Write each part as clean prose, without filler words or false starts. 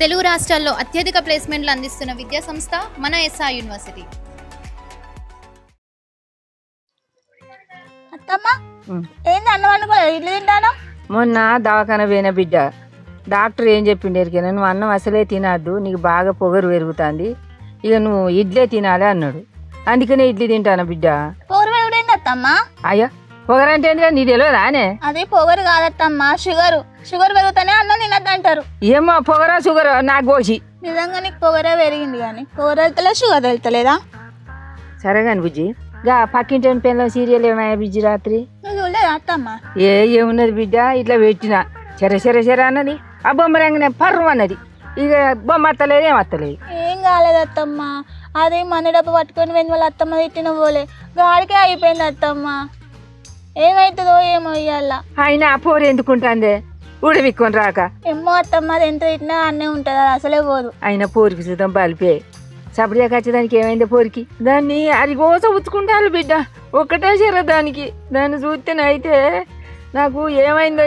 తెలుగు రాష్ట్రాల్లో అత్యధిక ప్లేస్మెంట్లు అందిస్తున్న విద్యా సంస్థ మన ఎస్ఆర్ యూనివర్సిటీ. అత్తమ్మ ఏంది అన్నం వండుకోలేదు, ఇడ్లీ తింటాను. మొన్న దవాఖాన పోయిన బిడ్డ డాక్టర్ ఏం చెప్పిండు ఎరికైనా, నువ్వు అన్నం అసలే తినద్దు, నీకు బాగా పొగరు పెరుగుతుంది, ఇక నువ్వు ఇడ్లే తినాలి అన్నాడు. అందుకనే ఇడ్లీ తింటాను బిడ్డ. పొగరు పెరుగుడేంది అత్తమ్మ? అయ్యా పొగరు అంటే ఏంటిరా, నీ తెలియదా అనే? అది పొగరు కాదత్తమ్మ, షుగర్ పెరుగుతానే అన్నం తినద్దు అంటారు. ఏమో పొగరా షుగర్ నాకు గోసి. నిజంగా నీకు పొగరే పెరిగింది, కానీ పొగరు వెళ్తలే షుగర్ వెళ్తలేదా? సరే కానీ బుజ్జి, గా పక్కింటి పెళ్ళం సీరియల్ ఏమయ్యా బిజ్జి రాత్రి? నువ్వు చూడలేదా అత్తమ్మ? ఏమున్నది బిడ్డ, ఇట్లా పెట్టిన చెర అన్నది, ఆ బొమ్మ రంగనే పర్రం అన్నది, ఇక బొమ్మ అత్తలేదు ఏమత్తలేదు. ఏం కాలేదు అత్తమ్మ, అది మన డబ్బు పట్టుకొని వెళ్ళి వాళ్ళ అత్తమ్మ తిట్టిన పోలే గాడికే అయిపోయింది అత్తమ్మ. ఏమవుతుందో ఏమో ఇయ్యాల. అయినా ఆ పోరు ఎందుకుంటుంది ఉడవిక్కొని రాక? ఏమో అత్తమ్మ, అది ఎంత తిట్టినా అన్నీ ఉంటుంది, అది అసలే పోదు. అయినా పోరికి చూద్దాం బలిపే సపడిగా ఖచ్చితానికి ఏమైందో పోరికి, దాన్ని అరిగోస ఉచ్చుకుంటారు బిడ్డ, ఒక్కటే చెర దానికి. దాన్ని చూస్తేనైతే నాకు ఏమైందో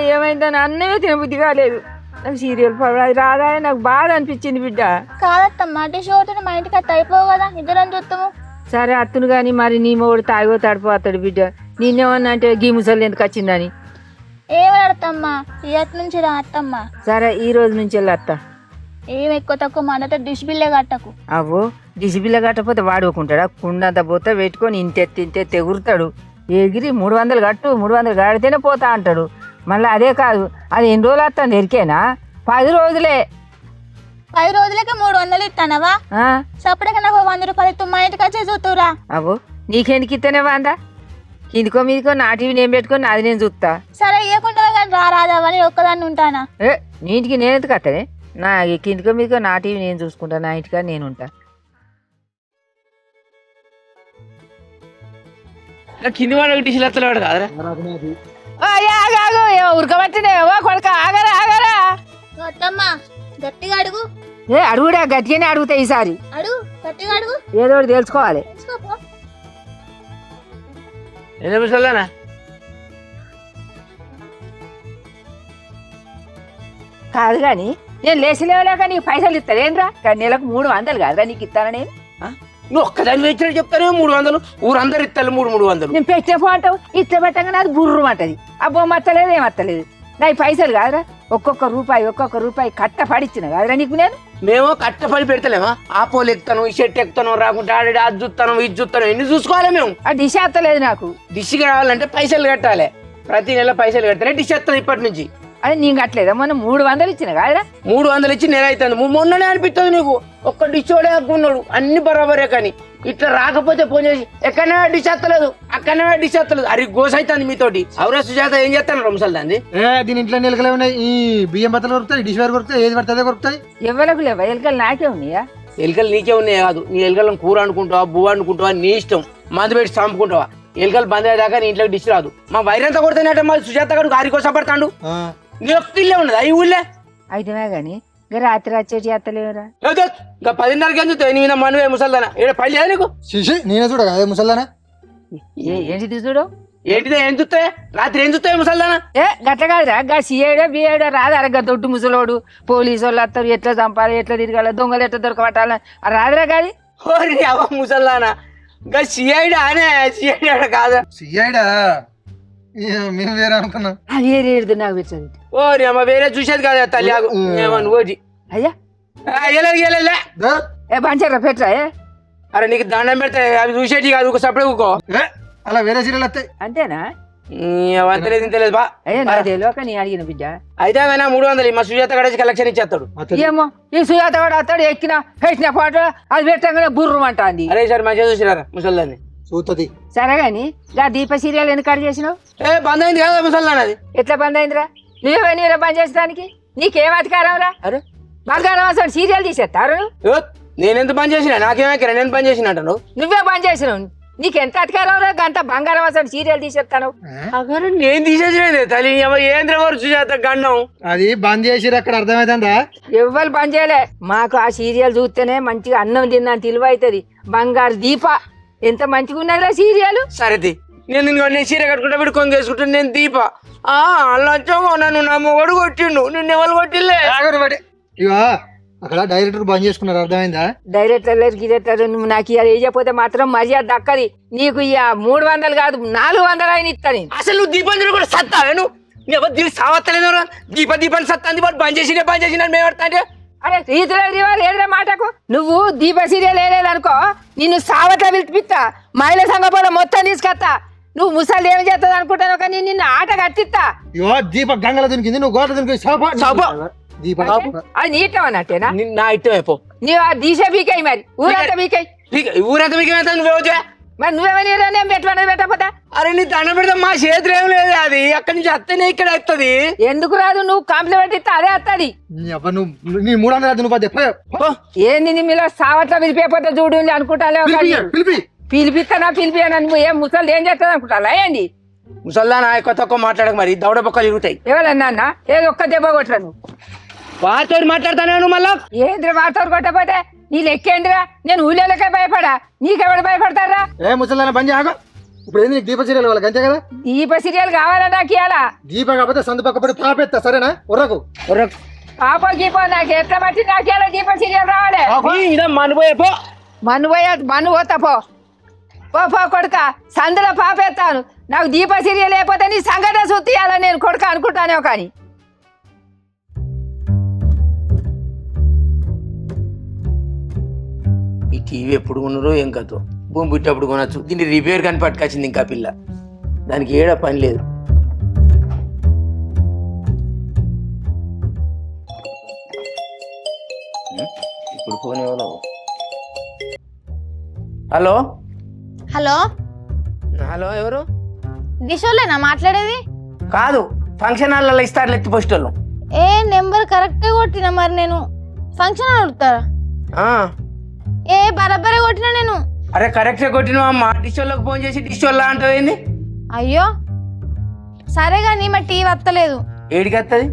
అని అన్నమే తినబుద్ధి కాలేదు. నాకు సీరియల్ అది రాదా నాకు బాధ అనిపించింది బిడ్డ. కాదత్తమ్మ, డిష్ ఒకటి మా ఇంటికి అత్త అయిపోవు కదా, ఇద్దరం చూస్తాము. సరే అత్తును కానీ మరి నీ మొగుడు తాగో తడిపోతాడు బిడ్డ, నిన్నేమన్నా అంటే గీ ముసలి ఎందుకు వచ్చిందని. ఏమడతమ్మా, ఇయత్ నుంచి రా అత్తమ్మ. సరే ఈ రోజు నుంచి వెళ్ళి అత్త. ఏం ఎక్కువ తక్కువ మనతో డిష్ బిల్లే కట్టకు. అవో డిసిబిల్ల కట్టకపోతే వాడుకుంటాడా? కుండంత బొత్త పెట్టుకొని ఇంతే తెగురుతాడు, ఎగిరి 300 కట్టు, 300 కడితేనే పోతా అంటాడు. మళ్ళీ అదే కాదు, అది ఎన్ని రోజులు వస్తాను ఎరికేనా? 10 రోజులే. 10 రోజులకే 300 ఇస్తానవా? సపరేట్గా నాకు 100 రూపాయలు ఇస్తూ మా ఇంటికి వచ్చే చూతురా. అవో నీకెందుకు ఇస్తేనే వాందా, కిందికో మీదికో నా టీవీ నేను పెట్టుకొని అది నేను చూస్తా. సరే ఇవ్వకుండా కానీ రాదావని ఒక్కదాన్ని ఉంటానా? నీ ఇంటికి నేను ఎందుకు వస్తానే? నా కిందికో మీదికో నా టీవీ నేను చూసుకుంటా, నా ఇంటికా నేను ఉంటా. కింది వాడు డిషిల్ ఎత్తలేవాడు కాదరా? ఉరకబట్టినేవో కొడుక, ఆగరా అత్తమ్మ గట్టిగా అడుగు. అడుగుడా, గట్టిగానే అడుగుతా ఈసారి. అడుగు, గట్టిగా అడుగు, ఏదో ఒకటి తెలుసుకోవాలి. ఎన్ని నిమిషాలనా? కాదు కానీ నేను లేచలేవలేక నీకు పైసలు ఇస్తానేంద్రా? నెలకు 300 కాదురా నీకు ఇస్తాను నేను? నువ్వు ఒక్కదాన్ని వేచిన చెప్తానే 300, ఊరందరు ఇస్తారు 300. నేను పెట్టే పోంటావు, ఇట్లా పెట్టగానే అది బుర్రు అంటది, ఆ బొమ్మ అత్తలేదు ఏమత్తలేదు. నా పైసలు కాదురా, ఒక్కొక్క రూపాయి కట్ట పడిచ్చిన కాదురా నీకు నేను? మేము కట్టపడి పెడతలేమా? ఆ పోలు ఎక్కుతాను, ఈ షర్ట్ ఎక్కుతాను, రాకుంటే ఆడి అది చూస్తాను, ఇది చూస్తాను, ఎన్ని చూసుకోవాలి మేము? ఆ డిష్ అత్తలేదు నాకు. డిష్ కావాలంటే పైసలు కట్టాలి, ప్రతి నెల పైసలు కడితేనే డిష్ ఎత్తాను ఇప్పటి నుంచి. అది నేను కట్టలేదా? మొన్న 300 ఇచ్చిన కాదురా? 300 ఇచ్చి నెల అవుతుంది. మొన్ననే అనిపిస్తుంది నీకు, ఒక్క డిష్ వాడే హక్కున్నాడు, అన్ని బరాబరే. కానీ ఇట్లా రాకపోతే ఫోన్ చేసి ఎక్కడనే డిష్ ఎత్తలేదు, అక్కడనే డిష్ ఎత్తలేదు, అది గోస అవుతుంది మీతోటి. అవురా సుజాత, ఏం చేస్తాను రొమ్మసాలు దాన్ని? దీని ఇంట్లో నిలకలే ఉన్నాయి, ఈ బియ్యం బత్తలు కొరుకుతాయి, డిష్ వేర్ కొరుకుతాయి, ఏది పడితే అదే కొరుకుతాయి. ఎవరికి లేవా ఎలుకలు? నాకే ఉన్నాయా ఎలుకలు? నీకే ఉన్నాయి కాదు, నీ ఎలుకలను కూర అనుకుంటావా, బువ్వ అనుకుంటావా, నీ ఇష్టం. మందు పెట్టి చంపుకుంటావా? ఎలుకలు బంద్ అయ్యేదాకా నీ ఇంట్లోకి డిష్ రాదు. మా వైరంతా కొడుతున్నట్టు మా సుజాత గారు గారి కోసం పడతాడు. నీ ఒక్క ఇల్లే ఉన్నదా ఈ ఊళ్ళే? అయితేనే గాని రాత్రి వచ్చేటి అత్తలేవురా? ఇంకా 10:30కి ఎందుకు నీ మీద మనవే ముసల్దానా? ఏడ పని లేదా నీకు? నేనే చూడ కదా ముసల్దానా? ఏంటి చూడు? ఏంటిదే ఏం చూస్తాయి రాత్రి? ఏం చూస్తాయి ముసల్దానా? గట్ల కాదురా, గా సిఐడో బిఐడో రాదు అరగ దొడ్డు ముసలోడు, పోలీసు వాళ్ళు వస్తారు, ఎట్లా చంపాలి, ఎట్లా తిరగాలి, దొంగలు ఎట్లా దొరకబట్టాలి రాదురా గాది. ఓరి అవ ముసల్దానా, ఇంకా సిఐడా అనే సిఐడా కాదా? సిఐడా మేము వేరే అనుకున్నాం. అది ఏరేది నాకు పెట్టదు. ఓరి అమ్మ, వేరే చూసేది కాదా తల్లి? ఏమన్నా ఓజి అయ్యా బంచారా పెట్టరా? అరే నీకు దండం పెడితే అవి చూసేటి కాదు, ఒక సపరేట్ ఊకో. అలా వేరే సీరియల్ వస్తాయి అంతేనా? అంతలేదు ఇంతలేదు బా. తెలియక నీ అడిగిన బిడ్డ. అయితే 300 మా సుజాత గడచి కలెక్షన్ ఇచ్చేస్తాడు. ఏమో ఈ సుజాత కూడా వస్తాడు, ఎక్కిన పెట్టిన పాట అది పెట్టగానే బుర్రం అంటాంది. అరే సార్ మంచిగా చూసినారా ముసల్దాన్ని? చూస్తుంది. సరే గాని దీప సీరియల్ ఎందుకు కట్ చేసినావు? బంద్ అయింది కదా ముసల్దాన్. అది ఎట్లా బంద్ అయిందిరా? నువ్వేమైనా బంద్ చేసడానికి నీకేం అధికారం రా? అరే బంగారం అసలు సీరియల్ తీసేస్తారు? నేనెంత బంద్ చేసినా? నాకేమైనా నేను బంద్ చేసిన అంటాను. నువ్వే బంద్ చేసినావు, నీకెంత అధికారం రా? గంట బంగారం అసలు సీరియల్ తీసేస్తాను. నేను తీసేసిన తల్లి ఏంద్రవారు సుజాత గండం. అది బంద్ చేసిరు అక్కడ, అర్థమైందా? ఎవ్వరు బంద్ చేయలే. మాకు ఆ సీరియల్ చూస్తేనే మంచిగా అన్నం తిన్నాను తెలివి అవుతుంది. బంగారు దీప ఎంత మంచిగా ఉన్నదిరా సీరియల్. సరే నేను చీర కట్టుకుంటా వీడు కొంగ వేసుకుంటా, నేను దీప అలా నన్ను నా మొగడు కొట్టిండు, నిన్ను ఎవరు కొట్టిల్లే? ఇగో అక్కడ డైరెక్టర్ బంద్ చేసుకున్నారు, అర్థమైందా? డైరెక్టర్లు గిరెక్టర్ నువ్వు నాకు ఇవాళ వేయకపోతే మాత్రం మర్యాద దక్కది. నీకు ఇక 300 కాదు 400 అయిన ఇస్తా నేను. అసలు నువ్వు దీపంజలి కూడా సత్తావే నువ్వు? ఎవరు దీనికి సావత్తలేదు దీపాన్ని సత్తాంది వాడు బంద్ చేసిన మేము పడతా అంటే అరే రీతిలో లేదురా మాటకు. నువ్వు దీప సీరియల్ వేయలేదనుకో నిన్ను సావట్లా పిలిపిస్తా, మహిళా సంఘపోలో మొత్తం తీసుకొస్తా. నువ్వు ముసలి ఏం చేస్తుంది అనుకుంటాను కానీ నిన్ను ఆట కట్టిస్తా. ఇవో దీప గంగల దునికింది, నువ్వు గోట దునికి దీప అది నీ ఇష్టం అన్నట్టేనా? నా ఇష్టం అయిపో. నీవు ఆ దీశ బీకాయి మరి ఊరంతా బీకాయి. ఊరంతా మీకు నువ్వు మరి నువ్వేమని నేను పెట్టమన్నది పెట్టకపోతా? అరే నీ దండం పెడతా, మా చేతులు ఏం లేదు, అది అక్కడి నుంచి అత్తనే ఇక్కడ వస్తుంది. ఎందుకు రాదు? నువ్వు కాంప్లిమెంట్ ఇస్తా అదే వస్తుంది. నువ్వు నీ 300 నువ్వు ఏంది నీ మీలో సావట్లా పిలిపిపోతే చూడు అనుకుంటాలే. పిలిపిస్తానా పిలిపియనా? నువ్వు ఏం ముసలి ఏం చేస్తుంది అనుకుంటా ఏంది? ముసల్దా నా ఎక్కువ తక్కువ మాట్లాడక మరి దౌడ పక్కలు ఇరుగుతాయి. ఎవరన్నా అన్న ఏదో ఒక్క దెబ్బ కొట్టరా నువ్వు? వాతో మాట్లాడతానే నువ్వు మళ్ళా ఏంద్ర వాతో కొట్టపోతే నీ లెక్కేంద్రా? నేను ఊళ్ళోకే భయపడా, నీకెవడు భయపడతారా? ఏ ముసలి బంద్ ఆగో. ఇప్పుడు ఏంది నీకు దీప సీరియల్ వాళ్ళకి అంతే కదా? దీప సీరియల్ కావాలా నాకు ఇవాళ? దీప కాకపోతే సందు పక్క పడి పాపెత్తా, సరేనా? ఉర్రకు పాప గీపో నాకు ఎట్లా బట్టి నాకు ఇవాళ దీప సీరియల్ రావాలి. మను పోతా పో పో కొడుక, సందులో పాపేస్తాను. నాకు దీప సీరియల్ లేకపోతే నీ సంగతే సుత్తియాలని నేను కొడుక అనుకుంటానే. కానీ ఈ టీవీ ఎప్పుడు కొన్నారో ఏం కథో, భూమి పుట్టేప్పుడు కొనొచ్చు. దీన్ని రిపేర్ కానీ పట్టుకొచ్చింది ఇంకా పిల్ల, దానికి ఏడా పని లేదు. ఇప్పుడు ఫోన్ ఎవరో. హలో హలో హలో ఎవరు? దిశోలేనా మాట్లాడేది? కాదు, ఫంక్షన్ హాల్లో ఇస్తారు ఎత్తి పోస్ట్ వాళ్ళు. ఏ నెంబర్ కరెక్టే కొట్టినా మరి నేను ఫంక్షన్ అడుగుతారా? ఏ బరాబరే కొట్టినా నేను. అరే కరెక్ట్గా కొట్టినావు అమ్మా. డిష్ వాళ్ళకి ఫోన్ చేసి డిష్ వాళ్ళ అంటావేంది? అయ్యో సరే కానీ మా టీవీ వస్తలేదు. ఏడికి వస్తుంది?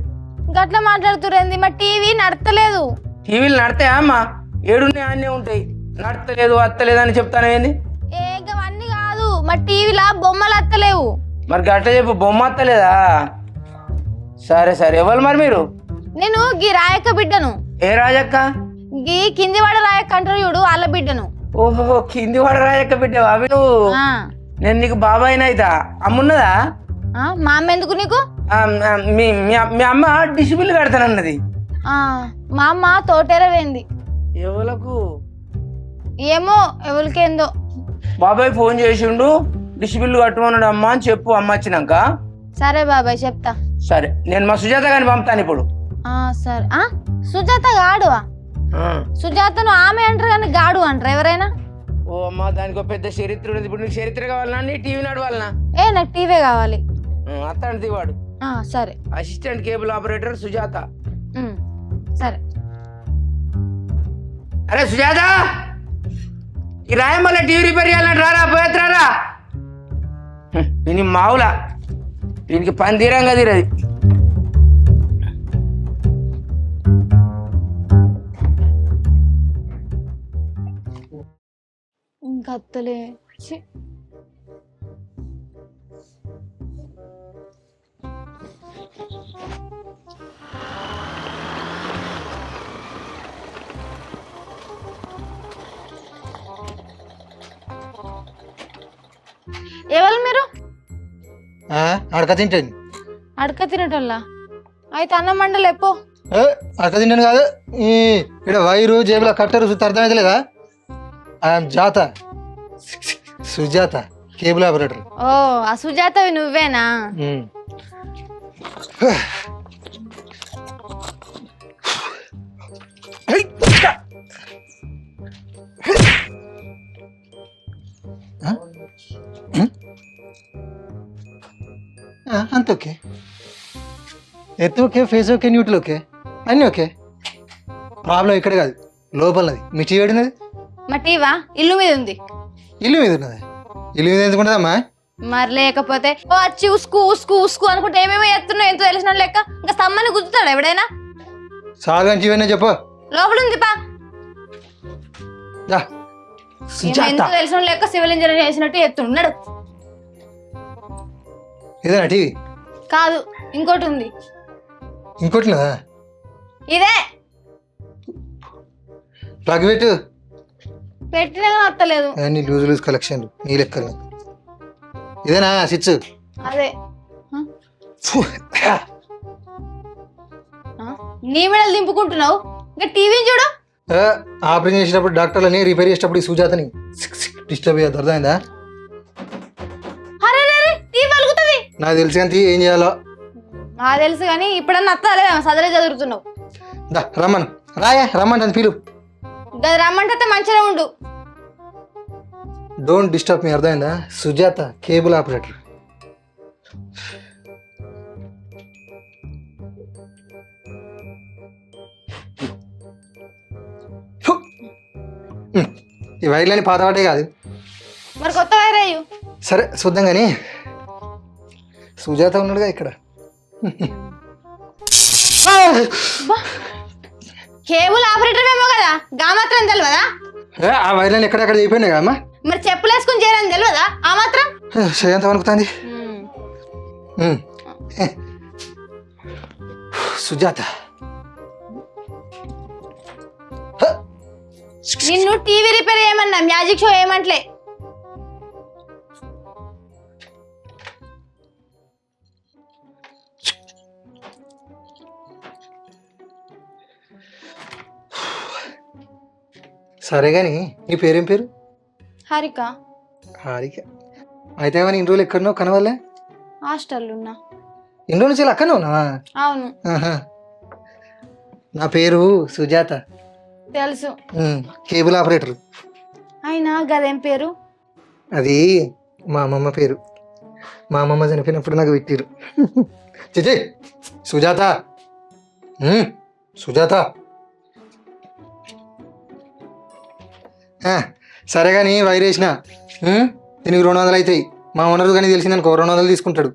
గట్లా మాట్లాడుతురేంది? మా టీవీ నడతలేదు. టీవీలు నడతాయా అమ్మా? ఏడున్నాయి అన్నీ ఉంటాయి. నడతలేదు వస్తలేదు అని చెప్తాను ఏంది? ఏ అవన్నీ కాదు, మా టీవీలా బొమ్మలు వస్తలేవు. మరి గట్ల చెప్పు, బొమ్మ వస్తలేదా? సరే సరే, ఎవరు మరి మీరు? నేను గీ రాయక్క బిడ్డను. ఏ రాజక్క? గీ కిందివాడ రాయక్క అంటారు చూడు, వాళ్ళ బిడ్డను. ఓహో, కింది వాడ రాజక్క బిడ్డవా అవి నువ్వు? నేను నీకు బాబాయ్ అయితా. అమ్మున్నదా? మా అమ్మ ఎందుకు నీకు? మీ అమ్మ డిష్ బిల్లు కడతానన్నది. మా అమ్మ తోటేరవేంది. ఎవలకు ఏమో ఎవరికేందో. బాబాయ్ ఫోన్ చేసిండు, డిష్ బిల్లు కట్టమన్నాడు అమ్మ అని చెప్పు, అమ్మ వచ్చినాక. సరే బాబాయ్ చెప్తా. సరే, నేను మా సుజాత గారిని పంపుతాను ఇప్పుడు. సరే. సుజాత గాడువా? సుజాతను ఆమె అంటారు కానీ గాడు అంటారు ఎవరైనా? ఓ అమ్మ, దానికి ఒక పెద్ద చరిత్ర ఉంది. ఇప్పుడు నీకు చరిత్ర కావాలన్నా నీ టీవీ నడవాలనా? నాకు టీవీ కావాలి. అత్తండి వాడు. సరే. Assistant cable operator Sujatha. సరే. అరే సుజాత, ఈ రాయమల్ల టీవీ రిపేర్ చేయాలని రారా, పోయేత్రారా. దీని మావులా, దీనికి పని తీరంగా తీరది. ఇంకత్తలే. ఎవరు మీరు? అడక తింటాను. అడక తినటోళ్ళ అయితే అన్నం మండలి ఎప్పో. అడక తింటాను కాదు, ఇక్కడ వైరు జేబులో కట్టరు అర్థమైతే లేదా? జాత సుజాత కేబుల్ ఆపరేటర్. ఓ ఆ సుజాతవి నువ్వేనా? అంత ఓకే, ఎత్తు okay, face okay, neutral okay, అన్నీ ఓకే. ప్రాబ్లం ఇక్కడ కాదు, లోపలది. మీ టీవీ ఏడినది? మా టీవా ఇల్లు మీద ఉంది. ఇల్లు మీద ఉన్నది? ఇల్లు మీద ఎందుకుంటుందమ్మా? మరి లేకపోతే వచ్చి ఉసుకు ఉసుకు ఉసుకు అనుకుంటే ఏమేమో ఎత్తున్నావు, ఎంత తెలిసిన లెక్క. ఇంకా స్తంభాన్ని గుర్తుతాడు ఎవడైనా? సాగని టీవీ చెప్పు. లోపల ఉంది పా. ఎంత తెలిసిన లెక్క సివిల్ ఇంజనీర్ చేసినట్టు ఎత్తున్నాడు. ఇదేనా టీవీ? కాదు, ఇంకోటి ఉంది. ఇంకోటి లేదా? ఇదే. ప్లగ్ పెట్టు. పెట్టినా కానీ వస్తలేదు. అన్ని లూజ్ లూజ్ కలెక్షన్లు నీ లెక్కలు. ఇదేనా స్విచ్? అదే నీ మెడలు దింపుకుంటున్నావు. ఇంకా టీవీని చూడు. ఆపరేషన్ చేసినప్పుడు డాక్టర్లని రిపేర్ చేసేటప్పుడు ఈ సుజాతని డిస్టర్బ్ అయ్యేది అర్థమైందా? అరే టీవీ పలుకుతుంది. నాకు తెలిసి అంత ఏం చేయాలో నాకు తెలుసు కానీ ఇప్పుడన్నా అత్తలే సదరే చదువుతున్నావు. దా రమ్మను. రాయా రమ్మంటాను పిలు. గది రమ్మంటే మంచిగా ఉండు. డోంట్ డిస్టర్బ్ మీ అర్థమైందా? Sujatha cable operator. ఈ వైర్లని పాతవాటే కాదు. మరి కొత్త వైర్ అయ్యు. సరే చూద్దాం కానీ సుజాత ఉన్నాడుగా ఇక్కడ. కేబుల్ ఆపరేటర్ ఏమో కదా, గా మాత్రం తెలియదా? ఆ వైర్లని ఎక్కడెక్కడ అయిపోయినాయి కదమ్మా. మరి చెప్పులు వేసుకుని చేయాలని తెలియదా ఆ మాత్రం? చేయంత వణుకుతుంది. సుజాత నిన్ను టీవీ రిపేర్ చేయమన్నా, మ్యాజిక్ షో ఏమంటలే. సరే కానీ నీ పేరేం పేరు? హారిక. హారిక అయితే కానీ ఇన్ని రోజులు ఎక్కడున్నావు కనవాలే? హాస్టల్ ఉన్నా. ఇన్ని రోజుల నుంచి అక్కడనే ఉన్నావా? అవును నా పేరు సుజాత. తెలుసు. Cable operator. అయినా గదేం పేరు? అది మా అమ్మమ్మ పేరు. మా అమ్మమ్మ చనిపోయినప్పుడు నాకు పెట్టిరు. చిచి సుజాత. సుజాత సరే కానీ వైర్ వేసిన దీనికి 200 అవుతాయి. మా ఓనర్ కానీ తెలిసిందనుకో 200 తీసుకుంటాడు.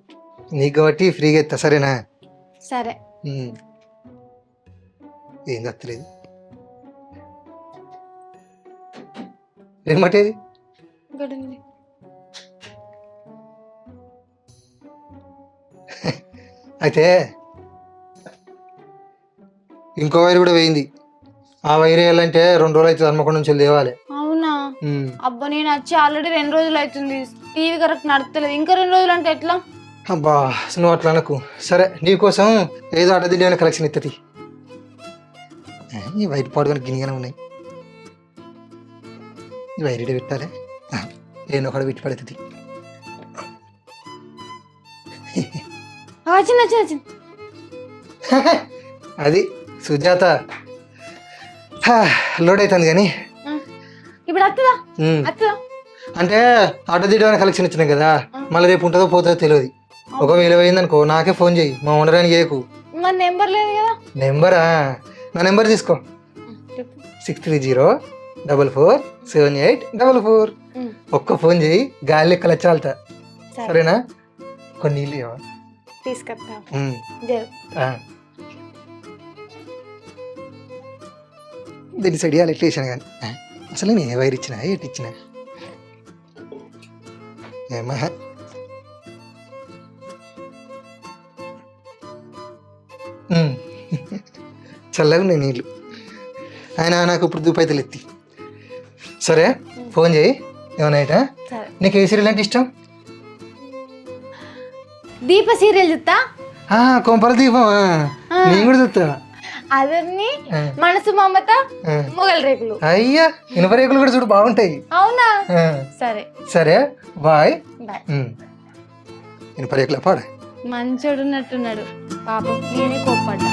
నీకు కాబట్టి ఫ్రీగా ఇస్తా సరేనా? సరే. ఏం తత్తలేదు. రిమోట్ ఏది? అయితే ఇంకో వైర్ కూడా వేయింది. ఆ వైర్ వేయాలంటే 2 రోజులు అవుతుంది. హన్మకొండ నుంచి లేవాలి. అవునా? అబ్బా నేను వచ్చి ఆల్రెడీ 2 రోజులు అవుతుంది. టీవీ కరెక్ట్ నడతలేదు. ఇంకా 2 రోజులు అంటే ఎట్లా? అబ్బా నువ్వు అట్లా అనకు. సరే నీకోసం ఏదో అడ్డదిడ్డ కలెక్షన్ ఇస్తుంది. ఈ వైట్ పాడు కానీ గిన్నెగానే ఉన్నాయి. ఈ వైర్ ఇడే పెట్టాలి. ఏదో ఒకటి పెట్టి పడుతుంది. చిన్న చిన్న చిన్న అది సుజాత లోడ్ అవుతుంది కానీ ఇప్పుడు అత్తదా అత్తదా అంటే అడ్డదిడ్డ కలెక్షన్ ఇచ్చినాం కదా, మళ్ళీ రేపు ఉంటుందో పోతుందో తెలియదు. ఒకవేళ పోయిందనుకో నాకే ఫోన్ చెయ్యి, మా ఓనర్ అని చేయకు. మరి నెంబర్ లేదు కదా? నెంబరా? నా నెంబర్ తీసుకో. 63044784. ఒక్క ఫోన్ చేయి, గాలి లెక్కలు చాలుతా. సరేనా? కొన్ని నీళ్ళు ఇవ్వ తీసుకొస్తా. దీన్ని సైడ్ ఎట్లా వేసాను కానీ అసలు నేను ఏ వైర్ ఇచ్చినా ఎట్ ఇచ్చినా ఏమా చల్లగా ఉన్నాయి నీళ్ళు. ఆయన నాకు ఇప్పుడు దూపైతలు ఎత్తి. సరే ఫోన్ చేయి ఏమన్నా. నీకు ఏ సీరియల్ అంటే ఇష్టం? దీప సీరియల్ చూస్తా. కొంపల దీపం నేను కూడా చూస్తా. అదన్నీ మనసు మమత, మొగల్ రేకులు. అయ్యా ఇనుప రేకులు కూడా చూడు బాగుంటాయి. అవునా? సరే సరే బాయ్. బాయ్. ఇనుప రేకుల పాడ మంచోడు ఉన్నట్టున్నాడు పాపం. నేనే కోప్పడ్డా.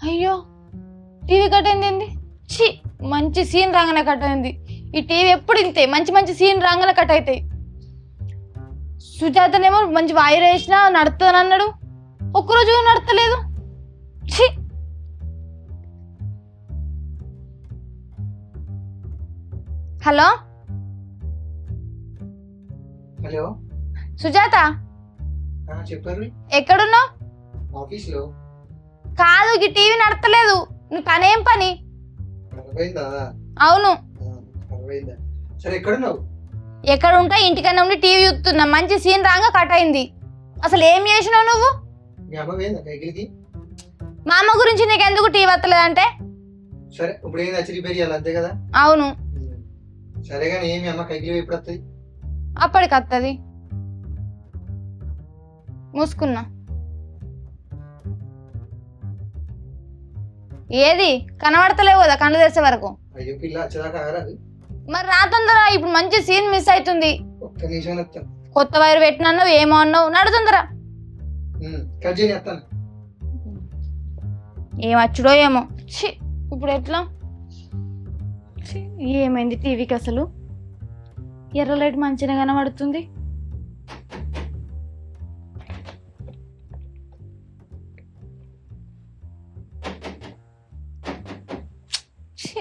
అయ్యో టీవీ కట్ అయింది. ఛీ మంచి సీన్ రాగానే కట్ అయింది. ఈ టీవీ ఎప్పుడు ఇంతే, మంచి మంచి సీన్ రాగానే కట్ అవుతాయి. సుజాతనేమో మంచి వైర్ వేసినా నడుతుంది అన్నాడు, ఒక్కరోజు నడతలేదు. ఛీ. హలో హలో సుజాత, చెప్పారు. ఎక్కడున్నావు? ఆఫీస్లో. కాదు ఈ టీవీ నడతలేదు. నీ పనేం పని? అర్థమైందా? అవును. అర్థమైందా? సరే ఎక్కడున్నావు? ఎక్కడ ఉంటా ఇంటికన్నా ఉండి టీవీ చూస్తున్నా. మంచి సీన్ రాగా కట్ అయింది. అసలు ఏం చేసినావు నువ్వు? మీ అమ్మ పోయిందా కైకిలికి? మా అమ్మ గురించి నీకెందుకు టీవీ వస్తలేదంటే? సరే ఇప్పుడు ఏం నచ్చి రిపేర్ చేయాలి అంతే కదా? అవును. సరే కానీ మీ అమ్మ కైకిలి ఎప్పుడు వస్తుంది? అప్పటికి వస్తుంది. మూసుకున్నా. ఏది కనబడతలేవు కదా కళ్ళు తెచ్చే వరకు. అయ్యో పిల్ల వచ్చేదాకా ఆగరాదు. మరి రా తొందర, ఇప్పుడు మంచి సీన్ మిస్ అవుతుంది. ఒక్క నిమిషం వస్తాను. కొత్త వైరు పెట్టినన్నావు, ఏమో అన్నావు. నడుతుందరా. కట్ చేయని వస్తాను. ఏం వచ్చుడో ఏమో. ఛీ, ఇప్పుడు ఎట్లా? ఛీ, ఏమైంది టీవీకి అసలు? ఎర్ర లైట్ మంచిగా కనబడుతుంది. ఛీ.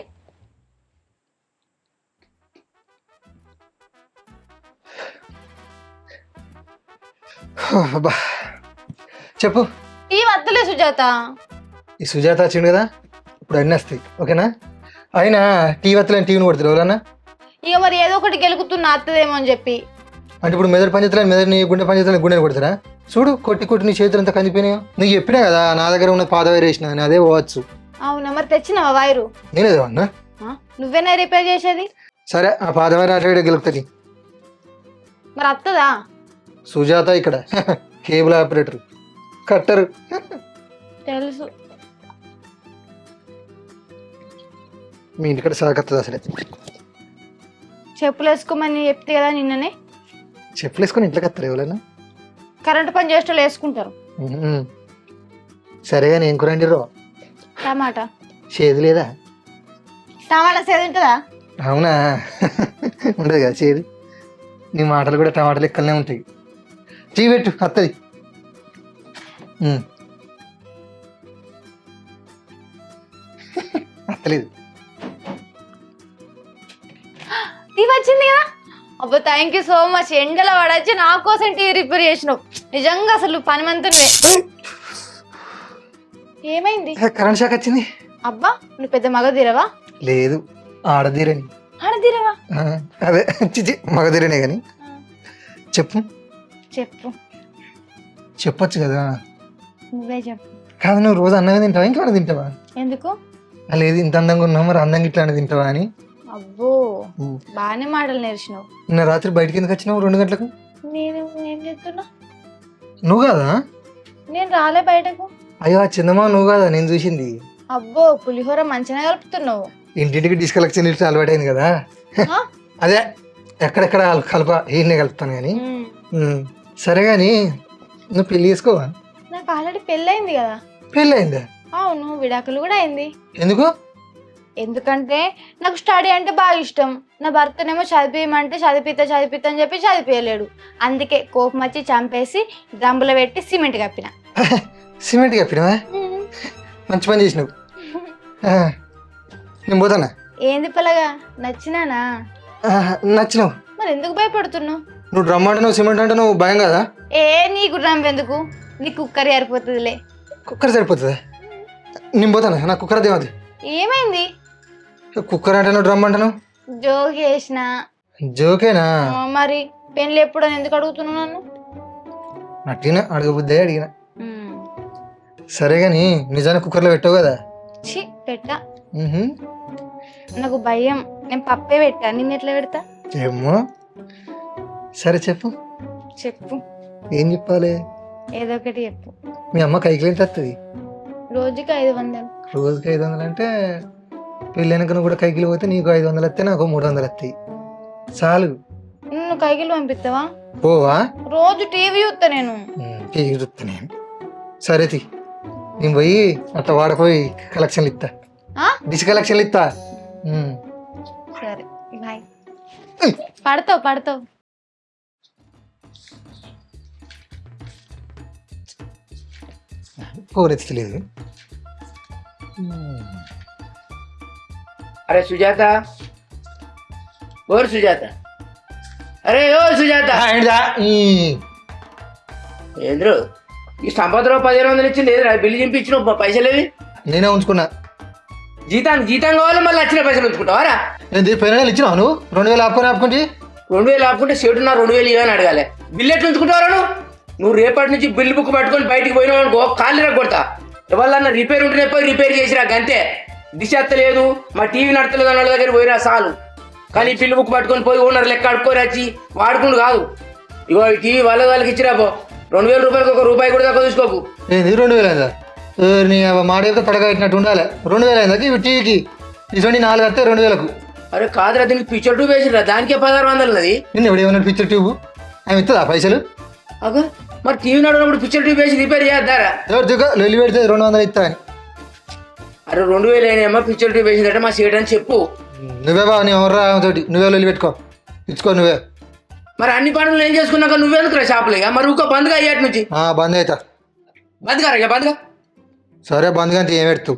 అబ్బా చెప్పు. టీవీ వద్దలే సుజాత. ఈ సుజాత వచ్చిండు కదా, ఇప్పుడు అన్నీ వస్తాయి ఓకేనా? అయినా టీవీ వత్తలేని టీవీని కొడుతుంది ఎవరన్నా? ఇక మరి ఏదో ఒకటి గెలుకుతున్నా అత్తదేమో అని చెప్పి. అంటే ఇప్పుడు మెదడు పనిచేతలేని మెదడుని, గుండె పనిచేతలేని గుండెని కొడతారా? చూడు కొట్టి కొట్టి నీ చేతులు అంతా కందిపోయినాయో. నీకు చెప్పినా కదా నా దగ్గర ఉన్న పాత వైర్ వేసిన అని, అదే పోవచ్చు. అవునా, మరి తెచ్చినావా వైరు? నేనేదో అన్నా. నువ్వేనా రిపేర్ చేసేది? సరే ఆ పాత వైర్ అటు గెలుపుతుంది. మరి అత్తదా? సుజాత ఇక్కడ కేబుల్ ఆపరేటర్ కట్టరు. తెలుసు. మీ ఇంటికడ సాగత్తది అసలే. చెప్పులు వేసుకోమని చెప్తే కదా నిన్ననే. చెప్పులు వేసుకొని ఇంట్లోకి వస్తారు ఎవరైనా? కరెంటు పని చేసేటోళ్ళు వేసుకుంటారు. సరే కానీ ఏం కూరండి రో? టమాటా. చేదు లేదా? టమాటా సేదు ఉంటుందా? అవునా, ఉండదు కదా చేదు. నీ మాటలు కూడా టమాటా లెక్కలనే ఉంటాయి. చీ పెట్టు వస్తుంది. అత్తలేదు. టీవీ వచ్చింది కదా. అబ్బా థ్యాంక్ యూ సో మచ్. ఎండలో పడొచ్చి నా కోసం టీవీ రిపేర్ చేసినావు. నిజంగా అసలు పని మంతునివే. ఏమైంది? కరెంట్ షాక్ వచ్చింది. అబ్బా నువ్వు పెద్ద మగధీరవా? లేదు ఆడధీరని. ఆడధీరవా? అదే చిచి మగధీరనే కానీ. చెప్పు చెప్పు. చెప్పొచ్చు కదా. నువ్వే చెప్పు. కాదు నువ్వు రోజు అన్నమే తింటావా ఇంకేమైనా తింటావా? ఎందుకు? లేదు ఇంత అందంగా ఉన్నావు మరి అందంగా ఇట్లా తింటావా అని. అబ్బో బాగానే మాటలు నేర్చినావు. నిన్న రాత్రి బయటికి ఎందుకు వచ్చినావు 2 గంటలకు? నేను ఏం చెప్తున్నా? నువ్వు కాదా? నేను రాలే బయటకు. అయ్యో ఆ చిన్నమా నువ్వు కాదా నేను చూసింది? అబ్బో పులిహోర మంచిగా కలుపుతున్నావు. ఇంటింటికి డిస్కలెక్షన్ ఇట్లా అలవాటైంది కదా. అదే ఎక్కడెక్కడ కలప ఈయన్నే కలుపుతాను కానీ. సరే కానీ నువ్వు పెళ్లి చేసుకోవా? నాకు ఆల్రెడీ పెళ్ళయింది కదా. పెళ్ళి అయిందా? అవును, విడాకులు కూడా అయింది. ఎందుకు? ఎందుకంటే నాకు స్టడీ అంటే బాగా ఇష్టం. నా భర్తనేమో చదివియమంటే చదివిపిత అని చెప్పి చదివియలేడు. అందుకే కోపం వచ్చి చంపేసి డ్రమ్ములో పెట్టి సిమెంట్ కప్పిన. సిమెంట్ కప్పినవా? మంచి పని చేసినావు. నేను పోతానా? ఏంది పలగా నచ్చినానా? నచ్చినావు. మరి ఎందుకు భయపడుతున్నావు? నువ్వు డ్రమ్ అంటే నువ్వు సిమెంట్ అంటే నువ్వు భయం కదా? నీకు డ్రమ్ ఎందుకు? నీ కుక్కర్ సరిపోతుందిలే. కుక్కర్ సరిపోతుందా? నేను పోతానా? నాకు కుక్కర్ దేవది. ఏమైంది? కుక్కర్ అంటాను డ్రమ్ అంటాను. జోక్ చేసిన. జోకేనా? మరి పెళ్ళి ఎప్పుడు అని ఎందుకు అడుగుతున్నావు నన్ను? అడిగినా అడగబుద్దే అడిగినా. సరే గాని నిజానికి కుక్కర్లో పెట్టావు కదా? పెట్టా. నాకు భయం. నేను పప్పే పెట్టా. నిన్ను ఎట్లా పెడతా? ఏమో. సరే చెప్పు. చెప్పు. ఏం చెప్పాలి? ఏదో ఒకటి చెప్పు. మీ అమ్మ కైకిలు ఎంత వస్తుంది? రోజుకి 500. రోజుకి 500 అంటే పెళ్ళైనాక కూడా కైకిలు పోతే నీకు 500 వస్తాయి, నాకు 300 వస్తాయి. చాలు. నువ్వు కైకిలు పంపిస్తావా? పోవా? రోజు టీవీ చూస్తా నేను. టీవీ చూస్తా నేను. సరే తీ, నేను పోయి అట్లా వాడపోయి కలెక్షన్లు ఇస్తా. డిష్ కలెక్షన్లు ఇస్తా. సరే బాయ్. పడతావు. పోరెత్తలేదు. అరే సుజాత, ఓరు సుజాత, అరే ఓ సుజాత. ఏంద్రు ఈ సంపదలో 1500 ఇచ్చింది ఏదిరా బిల్లు చింపించిన పైసలేవి నేనే ఉంచుకున్నా. జీతం కావాలి మళ్ళీ వచ్చిన పైసలు ఉంచుకుంటావారా? ఏంది పోయిన నెల ఇచ్చినావు నువ్వు 2000 ఆపుకుంటే 2000 ఆపుకుంటే షెడ్ నా 2000 ఇవ్వని అడగాలి. బిల్లు ఎట్లా ఉంచుకుంటావరా నువ్వు రేపటి నుంచి బిల్లు బుక్ పట్టుకొని బయటికి పోయినావు అనుకో కాళ్ళు రగ్గొడతా. ఎవరన్నా రిపేర్ ఉంటేనే పోయి రిపేర్ చేసిరా అంతే. దిశ ఎత్తలేదు మా టీవీ నడతలేదు అన్న వాళ్ళ దగ్గర పోయిరా చాలు. కానీ బిల్లు బుక్ పట్టుకొని పోయి ఓనర్ లెక్క అడుక్కొని వచ్చి వాడుకుంటూ కాదు. ఇగో ఈ టీవీ వాళ్ళకి ఇచ్చిరా పో. 2000 రూపాయలకి ₹1 కూడా తక్కువ తీసుకోకు. ఏంది 2000 అయిందా? నీ మాట యొక్క తడగట్టినట్టు ఉండాలి. 2000 అయిందా ఇవి టీవీకి? ఇటువంటి 4 వస్తే 2000కు. అరే కాదురా దీనికి పిక్చర్ ట్యూబ్ వేసిరా దానికే 1600 ఉన్నది. నిన్న ఎవడేమన్నాడు పిక్చర్ ట్యూబ్? ఆమె ఇస్తుందా పైసలు? అగో మరి టీవీ నడవనప్పుడు పిక్చర్ ట్యూబ్ వేసి రిపేర్ చేద్దారా? ఎవరు దిగ లొల్లి పెడితే 200 ఇస్తా అని. అరే 2000 అయినా పిక్చర్ ట్యూబ్ వేసిందంటే మా సీట్ అని చెప్పు. నువ్వే బావ నీ ఎవర్రా తోటి నువ్వే లొల్లి పెట్టుకో ఇచ్చుకో నువ్వే. మరి అన్ని పనులు ఏం చేసుకున్నాక నువ్వెందుకురా షాపులు ఇక మరి ఊక బంద్గా అయ్యాటి నుంచి బంద్ అవుతా. బంద్గా ఇక బంద్గా. సరే బంద్గా అంతే ఏం పెడుతూ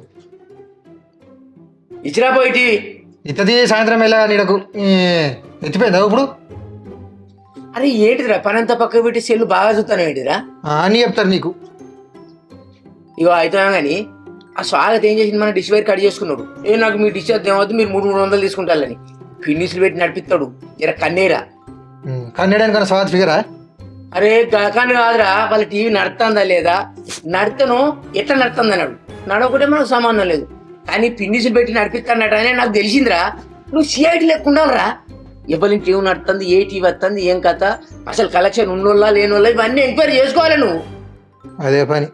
ఇచ్చిరా పోయి టీవీ. ఇతది సాయంత్రం వెళ్ళా నీడకు ఎత్తిపోయిందా ఇప్పుడు? అరే ఏంటిదిరా పని అంతా పక్క పెట్టి సెల్లు బాగా చూస్తాను ఏంటిదిరా అని చెప్తారు నీకు. ఇగో అవుతాం కానీ ఆ స్వాగత్ ఏం చేసింది మన డిష్ వైర్ కట్ చేసుకున్నాడు. నాకు మీ డిష్ ఏమవుతుంది మీరు 300 తీసుకుంటారని ఫినిష్లు పెట్టి నడిపిస్తాడు. జర కన్నేరా కన్నడానికి స్వాగత్ ఫిగరా? అరే కానీ కాదురా వాళ్ళ టీవీ నడుతుందా లేదా నడతను ఎట్లా నడుతుంది అన్నాడు. నడవకుంటే మనకు సంబంధం లేదు కానీ ఫినిష్లు పెట్టి నడిపిస్తాడట అని నాకు తెలిసిందిరా. నువ్వు సిఐటి లేకుండా రా ఎవరి టీవీ నడుతుంది ఏ టీవీ వస్తుంది ఏం కథ అసలు కలెక్షన్ ఉన్నోళ్ళ లేనోళ్ళ ఇవన్నీ ఎంక్వైరీ చేసుకోవాలి నువ్వు. అదే పని.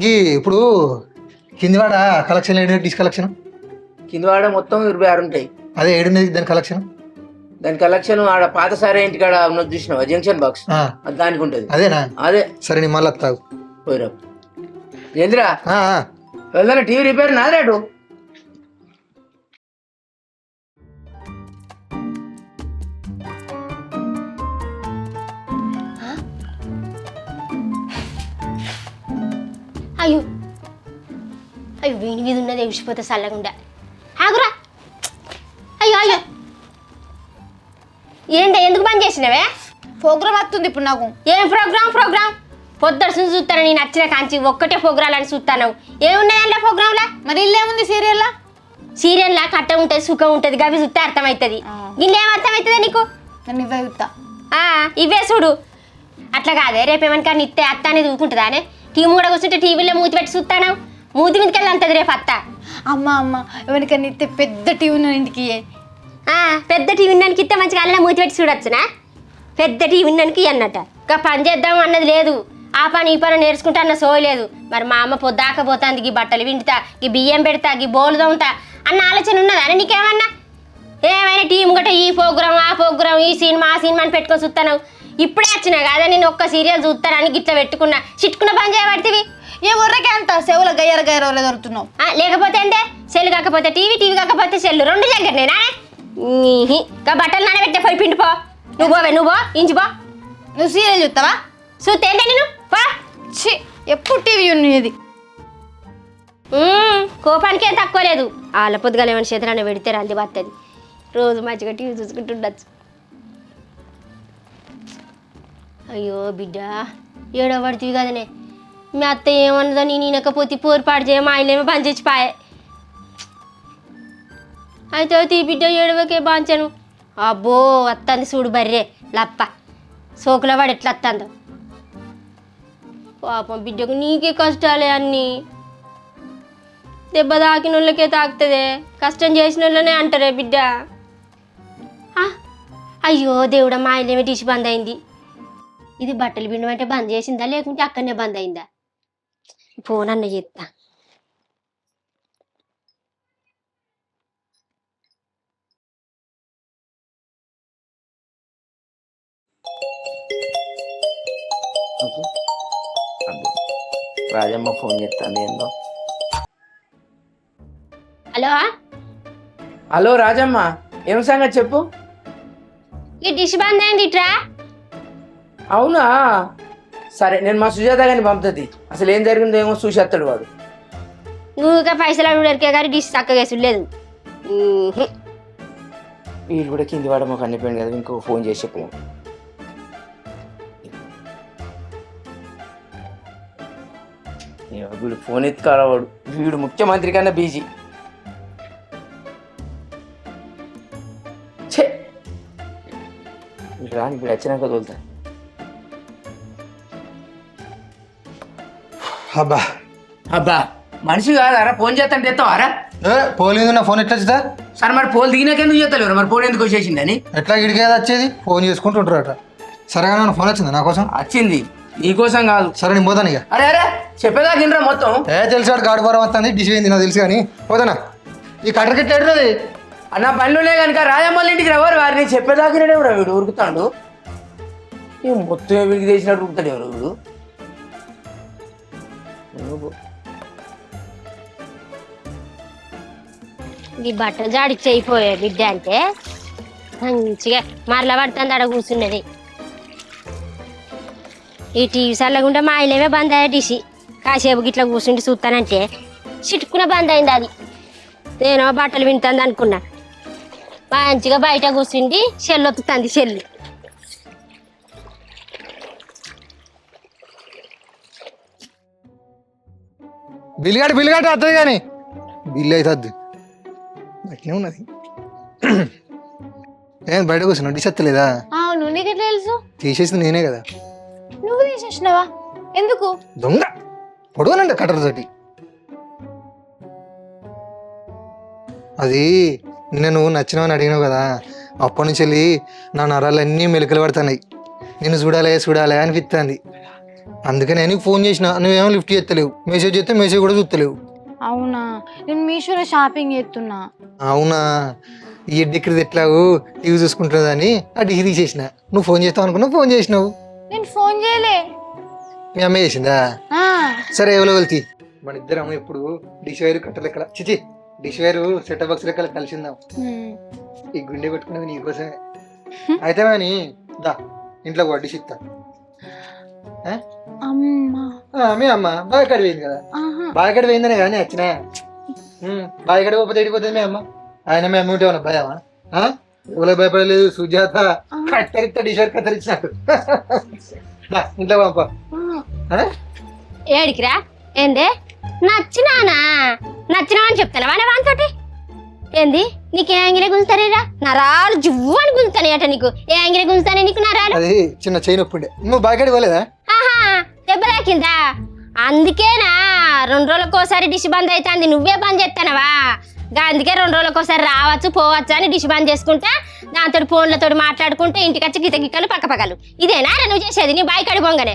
గీ ఇప్పుడు కిందివాడ కలెక్షన్ ఏడు డిష్ కలెక్షన్ కిందవాడ మొత్తం 26 ఉంటాయి. అదే ఏడున్నది దాని కలెక్షన్? దాని కలెక్షన్ ఆడ పాత సారే ఇంటికాడ ఉన్నది చూసినావా జంక్షన్ బాక్స్ దానికి ఉంటుంది. అదేనా? అదే. సరే నీ మళ్ళీ తాగు పోయిరా ఏంద్రా వెళ్దాం టీవీ రిపేర్ నా రేటు. అయ్యో అయ్యో వీని మీద ఉన్నది విడిచిపోతే చల్లకుండా ఆగురా. అయ్యో అయ్యో ఏంటి ఎందుకు బంద్ చేసినవే? ప్రోగ్రామ్ వస్తుంది ఇప్పుడు నాకు. ఏం ప్రోగ్రామ్ పొద్దున చూస్తాను నేను నచ్చిన కాంచి ఒక్కటే ప్రోగ్రాం అని చూస్తాను. ఏమున్నాయి అందులో ప్రోగ్రాంలా? మరి ఇల్లేముంది సీరియల్లా? సీరియల్లా కట్ట ఉంటుంది సుఖం ఉంటుంది గవి చూస్తే అర్థమవుతుంది. గిన్నె ఏం అర్థమవుతుందా నీకు? నన్ను ఇవ్వే చూస్తా. ఇవే చూడు అట్లా కాదే రేపేమనికా నిత్తే అత్త అనేది ఊకుంటుందా అనే టీవీ కూడా కూర్చుంటే టీవీలో మూతి పెట్టి చూస్తాను మూతి మీదకి వెళ్ళి అంతది రేపు అత్త. అమ్మ ఎవరికన్నా ఇస్తే పెద్ద టీవీ ఉన్న ఇంటికి పెద్ద టీవీ ఉన్నానికి ఇస్తే మంచిగా అలా మూతి పెట్టి చూడొచ్చునా? పెద్ద టీవీ ఉన్నానికి అన్నట్ట ఇంకా పని చేద్దాం అన్నది లేదు. ఆ పని ఈ పని నేర్చుకుంటా అన్న సోయలేదు. మరి మా అమ్మ పొద్దాక పోతాంది గీ బట్టలు వింటుతా గీ బియ్యం పెడతా గీ బోలు తోముతా అన్న ఆలోచన ఉన్నదా అని నీకేమన్నా? ఏమైనా టీవీ గట్ట ఈ ప్రోగ్రామ్ ఆ ప్రోగ్రామ్ ఈ సినిమా ఆ సినిమా అని పెట్టుకొని చూస్తాను. ఇప్పుడే వచ్చినా కదా నేను ఒక్క సీరియల్ చూస్తానని గిట్ల పెట్టుకున్నా చిట్టుకున్న పని చేయబడితివి. ఏ ఊర్రకే అంత సేవలో గయ్యర దొరుకుతున్నావు. లేకపోతే ఏంటే సెల్ కాకపోతే టీవీ కాకపోతే సెల్ రెండు దగ్గర నేనా ఇంకా బట్టలు నానబెట్టే పోయి పిండిపో. నువ్వు పో ఇంచిపో. నువ్వు సీరియల్ చూస్తావా? చూస్తే ఏంటే నేను పా ఛీ ఎప్పుడు టీవీ ఉన్నది. కోపానికి ఏం తక్కువ లేదు. వాళ్ళ పొద్దుగాల ఏమైనా చేతులనే పెడితే రంది పడుతుంది. రోజు మంచిగా టీవీ చూసుకుంటుండొచ్చు. అయ్యో బిడ్డ ఏడో పడుతుంది కదనే మీ అత్త ఏమన్నదో నేను ఈనకపోతే పోరుపాటు చేయ మా ఆయనేమో బంద్ చేసిపోయే. అయితే తీ బిడ్డ ఏడవకే బాంచాను. అబ్బో వస్తుంది చూడు బర్రే లప్ప సోకుల వాడు ఎట్లా వస్తుందో. పాపం బిడ్డకు నీకే కష్టాలే అన్నీ. దెబ్బ తాకిన వాళ్ళకే తాకుతుందే కష్టం చేసిన వాళ్ళనే అంటారే బిడ్డ. అయ్యో దేవుడా మా ఆయనేమో డిష్ బంద్ అయింది. ఇది బట్టలు పిండమంటే బంద్ చేసిందా లేకుంటే అక్కడనే బంద్ అయిందా? ఫోన్ అన్న చేస్తా. రాజమ్మ ఫోన్ చేస్తాను ఏందో. హలో హలో రాజమ్మ ఏం సంగతి చెప్పు. ఈ డిష్ బంద్ అయింది ఇట్రా. అవునా సరే నేను మా సుజాత గారిని పంపుతుంది. అసలు ఏం జరిగిందో ఏమో చూసేస్తాడు వాడు. నువ్వుగా పైసలు అడుగుడికే కానీ డిష్ చక్కగా లేదు. వీడు కూడా కింది వాడ మాకు అన్నిపోయింది కదా ఇంకో ఫోన్ చేసి చెప్పు. వీడు ఫోన్ ఎత్తుకాలవాడు, వీడు ముఖ్యమంత్రి కన్నా బీజీ. ఛే వీడు రాని, వీడు వచ్చినాక తోలుతా. అబ్బా అబ్బా మనిషి కాదారా, ఫోన్ చేస్తాంటే ఎత్తావారా? పోలేదు, నా ఫోన్ ఎట్లా వచ్చిందా? సరే మరి ఫోన్ దిగినాక ఎందుకు చేస్తలేరు? మరి ఫోన్ ఎందుకు వచ్చేసిందని? ఎట్లా ఇడికేది వచ్చేది? ఫోన్ చేసుకుంటుంటారట. సరేగా నా ఫోన్ వచ్చిందా నా కోసం? వచ్చింది, నీకోసం కాదు. సరే నేను పోతాను ఇక. అరే అరే చెప్పేదాకినరా మొత్తం. తెలిసాడు గాడి పోరం వస్తుంది, డిష్ అయింది నాకు తెలుసు కానీ పోతానా. ఈ కట్టర్ కిట్ ఎడుతుంది అన్న పనులునే కనుక రాజమ్మల ఇంటికి ఎవరు వారిని చెప్పేదాకినాడు ఎవరు? వీడు ఉరుకుతాడు, మొత్తం వీడికి తెచ్చినట్టు ఉరుకుతాడు ఎవరు వీడు? ఈ బట్టలు జాడిచ్చి అయిపోయా బిడ్డ అంటే మంచిగా మరల పడుతుంది అక్కడ కూర్చున్నది. ఈ టీవీ సల్లగుండా మా ఇల్లేమే బంద్ అయ్యా డిసి. కాసేపు గిట్లా కూర్చుండి చూస్తానంటే చిటుకున బంద్ అయింది అది. నేను బట్టలు వింటుంది అనుకున్నా. మంచిగా బయట కూర్చుండి చెల్లు వస్తుంది చెల్లి. బిల్లుగాట వస్తుంది కానీ బిల్లు అవుతుంది అట్లే ఉన్నది. ఏం బయట కూర్చున్నావు? డిష్ వస్తలేదా? అవును, నీకు ఎట్లా తెలుసు? తీసేసింది నేనే కదా. నువ్వు తీసేసినావా? ఎందుకు? దొంగ పొడవనండి కట్టర్ తోటి. అది నిన్న నువ్వు నచ్చినావని అడిగినావు కదా, అప్పటి నుంచి వెళ్ళి నా నరాలు అన్నీ మెలికలు పడుతున్నాయి. నిన్ను చూడాలి అనిపిస్తుంది. అందుకే నేను ఫోన్ చేసిన, నువ్వేమో లిఫ్ట్ చేస్తలేవు. మెసేజ్ చేస్తే మెసేజ్ కూడా చూస్తలేవు. అవునా, నేను మీషోలో షాపింగ్ చేస్తున్నా. అవునా, ఈ డిగ్రీ ఎట్లాగూ టీవీ చూసుకుంటుందని ఆ డిగ్రీ తీసేసిన. నువ్వు ఫోన్ చేస్తావు అనుకున్నావు, ఫోన్ చేసినావు. నేను ఫోన్ చేయలే. మీ అమ్మ చేసిందా? ఆ, సరే ఎవరో వెళ్తీ. మన ఇద్దరం ఇప్పుడు డిష్ వైర్ కట్ట లెక్కల చిచి డిష్ వైర్ సెట్ బాక్స్ లెక్కల కలిసిందాం. ఈ గుండె కొట్టుకునేది నీకోసమే. అయితే కానీ దా ఇంట్లో డిష్ ఇస్తా. అమ్మా. మీ అమ్మ బావికాడి పోయింది కదా, బావికాడి పోయిందనే కానీ వచ్చినా. బావికాడి పోతే ఎడిపోతుంది మీ అమ్మ. ఆయన మీ అమ్మ ఉంటే ఏమన్నా భయమా? ఎవరో భయపడలేదు. సుజాత కత్తరిస్తా డిష్ వైర్ కత్తరించినాడు. ఇంట్లో పంప. ఏడికిరా ఏంది నచ్చినానా అని చెప్తాను వానతోటి. ఏంది నీకు ఏ యాంగిరే గుంజుతానేరా? నరాలు జువ్వు అని గుంజుతానే అట. నీకు ఏ యాంగిరే గుంజుతానే నీకు నరాలు? అది చిన్న చైన్ ఒప్పుండే. నువ్వు బావికాడి పోలేదా? ఆహా దెబ్బ తాకిందా? అందుకేనా 2 రోజులకోసారి డిష్ బంద్ అవుతుంది. నువ్వే బంద్ చేస్తానవా? అందుకే 2 రోజులకోసారి రావచ్చు పోవచ్చు అని డిష్ బంద్ చేసుకుంటా, దాంతో ఫోన్లతో మాట్లాడుకుంటే ఇంటికి వచ్చి గితగిక్కలు పక్కపక్కలు. ఇదేనా నువ్వు చేసేది? నీ బాయి కడి పొంగనే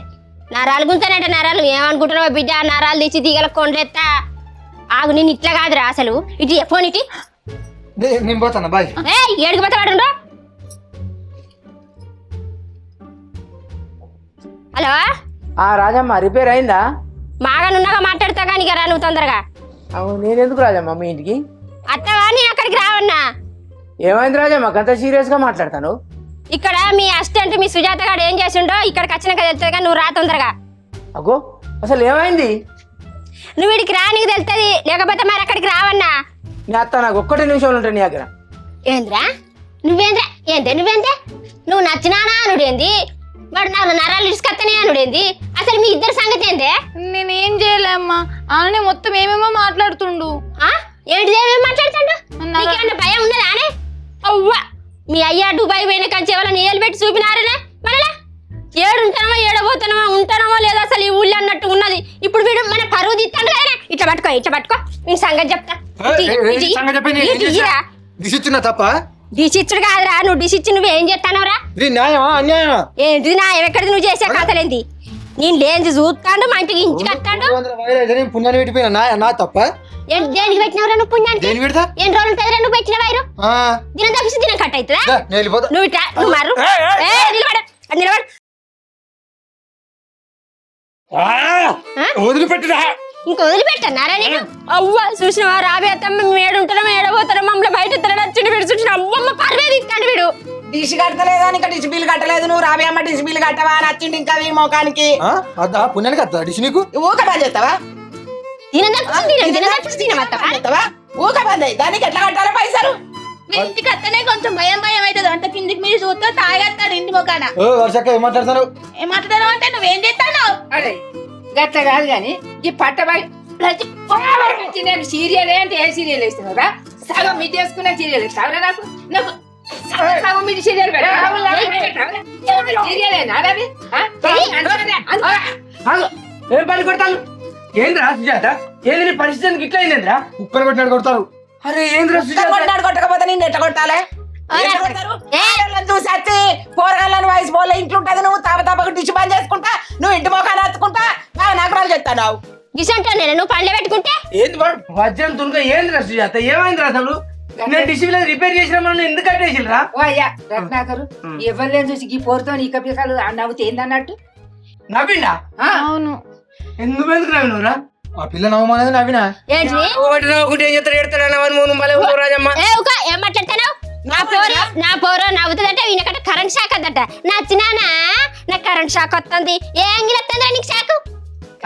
నరాలు గుంతానంటే నరాలు ఏమనుకుంటున్నావు బిడ్డ? నరాలు తీసి తీగల కొండెత్తా. ఆగు, నేను ఇట్లా కాదురా అసలు. ఇటు ఫోన్ ఇటీ. నేను పోతాను బాయ్. ఏడుగు పోతా వాడు. హలో రాజమ్మ రిపేర్ అయిందా? మాగానున్నాగా మాట్లాడతా కానీ రా నువ్వు తొందరగా. నేనెందుకు రాజమ్మ మీ ఇంటికి? అత్తవా నేను అక్కడికి రావన్నా. ఏమైంది రాజమ్మ అంత సీరియస్ గా మాట్లాడతాను? ఇక్కడ మీ అసిస్టెంట్ మీ సుజాత గారు ఏం చేసిండో ఇక్కడికి వచ్చినాక తెలుస్తుంది కానీ నువ్వు రా తొందరగా. అగో అసలు ఏమైంది? నువ్వు వీడికి రా, నీకు తెలుస్తుంది. లేకపోతే మరి అక్కడికి రావన్నా. నీ అత్త నాకు 1 నిమిషంలో ఉంటాను నీ దగ్గర. ఏంద్రా నువ్వేంద్రా? నువ్వేందే? నువ్వు నచ్చినానా అనుడేంది? వాడు నాకు నరాలు ఇసుకత్తనే అనుడేంది? అసలు మీ ఇద్దరు సంగతి ఏందే? నేనేం చేయలేమ్మా. ఆనే మొత్తం ఏమేమో మాట్లాడుతుండు. ఏంటిది ఏమేమి మాట్లాడుతాడు? నీకేమన్నా భయం ఉన్నదా? అనే అవ్వా మీ అయ్యా దుబాయ్ పోయిన కంచి ఎవరైనా నీళ్ళు పెట్టి చూపినారనే మరలా ఏడుంటానో ఏడబోతానో ఉంటానో లేదో అసలు ఈ ఊళ్ళో అన్నట్టు ఉన్నది. ఇప్పుడు వీడు మన పరువు తీస్తాడు కదా. ఇట్లా పట్టుకో మీ సంగతి చెప్తా. తప్ప డిష్ ఇచ్చుడు కాదురా, నువ్వు డిష్ ఇచ్చి నువ్వేం చేస్తానవరా? ఏంటిది నా ఎక్కడిది? నువ్వు చేసే కథలేంది? నేను లేనిది చూస్తాడు, మా ఇంటికి ఇంటికి వస్తాడు. పుణ్యాన్ని పెట్టిపోయినా నా తప్ప. దేనికి పెట్టినవరా నువ్వు పుణ్యానికి? ఎన్ని రోజులు ఉంటుంది నువ్వు పెట్టిన వైరు? దినం తప్పిస్తే దినం కట్ అవుతుందా? నువ్వు ఇట్లా నువ్వు మర్రు నిలబడు. వదిలిపెట్టిరా. ఇంక వదిలిపెట్టన్నారా నేను? అవ్వ చూసినవా రాబే అత్తమ్మ ఏడుంటానో ఏడబోతానో మమ్మల్ని బయట వచ్చిండు వీడు. చూసిన అవ్వమ్మ పర్వేది ఇస్తాడు వీడు. డిష్ కట్టలేదు అని డిష్ బిల్ కట్టలేదు. నువ్వు రాబే అమ్మ డిష్ బిల్ కట్టవా అని వచ్చిండు ఇంకా ఈ మొఖానికి. పుణ్యానికి వస్తా డిష్ నీకు ఊక బంద్ చేస్తావా? ఊక బంద్ అయ్యి దానికి ఎట్లా కట్టాలి పైసలు? మీ ఇంటికి అత్తనే కొంచెం భయం అవుతుంది. అంత కిందికి మీరు చూస్తే తాగేస్తాడు ఇంటి మొక్కన. వర్షక్క ఏం మాట్లాడతాను? ఏం మాట్లాడతావు అంటే నువ్వేం చేస్తాను? గట్ల కాదు కానీ ఈ పట్టబాయి నేను సీరియల్ అంటే ఏ సీరియల్ వేస్తున్నారా సగం మిడ్ చేసుకున్న సీరియల్ ఇస్తావురా నాకు నాకు సగం మిడ్ సీరియల్ సీరియలేనా అది ఏం పని కొడతాను ఏంద్రా సుజాత ఏంది నీ పరిస్థితి ఇట్లా అయిందిరా కుక్కలు కొట్టినాడు కొడతారు అరే ఏంద్రా సుజాత కొట్టాడు కొట్టకపోతే నిన్ను ఎట్లా కొట్టాలి చూసి వచ్చి పోరగాళ్ళని వయసు పోలే ఇంట్లో ఉంటది నువ్వు తప్పకు డిష్ బంద్ చేసుకుంటా నువ్వు ఇంటి మొఖాన్ని హత్తుకుంటా బాగా నగరాలు చెప్తాను గిసంటా నేను నువ్వు పళ్ళే పెట్టుకుంటే ఏంది వాడు వజ్రం తునుక ఏంద్రా సుజాత ఏమైందిరా అసలు నేను డిసిప్లిన్ రిపేర్ చేసిన మనం ఎందుకు కట్టేసిరా ఓ అయ్యా రత్నాకరు ఎవరిలేని చూసి ఈ పోరుతో ఈ కపికాలు నవ్వుతే ఏందన్నట్టు నవ్విండా అవును ఎందుకు నవ్వినవురా ఆ పిల్ల నవ్వమనేది నవ్వినా ఏంటి ఒకటి నవ్వుకుంటే ఏం చేస్తాడు ఎడతాడు నువ్వు మళ్ళీ రాజమ్మ ఏం మాట్లాడతావు నా పోరో నవ్వుతుందంటే ఈయనకంటే కరెంట్ షాక్ అద్దట నచ్చినానా నాకు కరెంట్ షాక్ వస్తుంది ఏ యాంగిల్ వస్తుందా నీకు షాకు